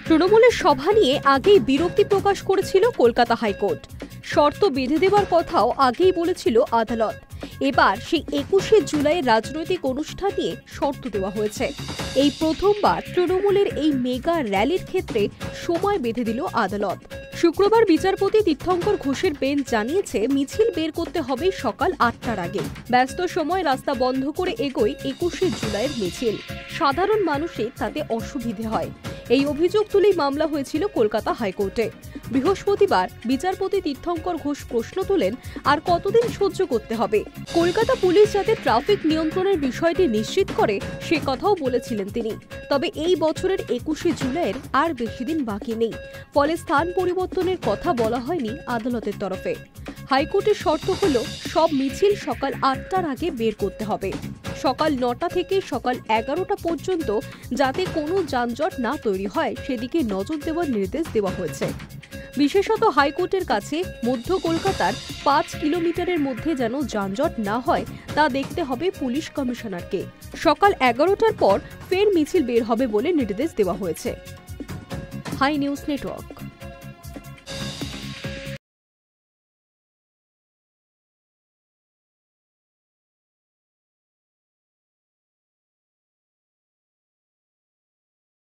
তৃণমূলের সভা নিয়ে আগেই বিরক্তি প্রকাশ করেছিল কলকাতা হাইকোর্ট। শর্ত বেঁধে দেওয়ার কথাও আগেই বলেছিল আদালত। এবার সেই ২১শে জুলাইয়ের রাজনৈতিক অনুষ্ঠান নিয়ে শর্ত দেওয়া হয়েছে। এই প্রথমবার তৃণমূলের এই মেগা র্যালির ক্ষেত্রে সময় বেঁধে দিল আদালত। শুক্রবার বিচারপতি তীর্থঙ্কর ঘোষের বেঞ্চ জানিয়েছে, মিছিল বের করতে হবে সকাল ৮টার আগে। ব্যস্ত সময় রাস্তা বন্ধ করে এগোয় ২১শে জুলাইয়ের মিছিল। সাধারণ মানুষের তাতে অসুবিধে হয়। এই অভিযোগ তুলেই মামলা হয়েছিল কলকাতা হাইকোর্টে। বৃহস্পতিবার বিচারপতি তীর্থঙ্কর ঘোষ প্রশ্ন তোলেন, আর কতদিন সহ্য করতে হবে? কলকাতা পুলিশ যাতে ট্রাফিক নিয়ন্ত্রণের বিষয়টি নিশ্চিত করে সে কথাও বলেছিলেন তিনি। তবে এই বছরের ২১শে জুলাইয়ের আর বেশি দিন বাকি নেই, ফলে স্থান পরিবর্তনের কথা বলা হয়নি আদালতের তরফে। হাইকোর্টের শর্ত হল, সব মিছিল সকাল ৮টার আগে বের করতে হবে। সকাল ৯টা থেকে সকাল ১১টা পর্যন্ত যাতে কোনো যানজট না তৈরি হয় সেদিকে নজর দেওয়ার নির্দেশ দেওয়া হয়েছে। বিশেষত হাইকোর্টের কাছে মধ্য কলকাতার ৫ কিলোমিটারের মধ্যে যেন যানজট না হয় তা দেখতে হবে পুলিশ কমিশনারকে। সকাল ১১টার পর ফের মিছিল বের হবে বলে নির্দেশ দেওয়া হয়েছে। Hi news network.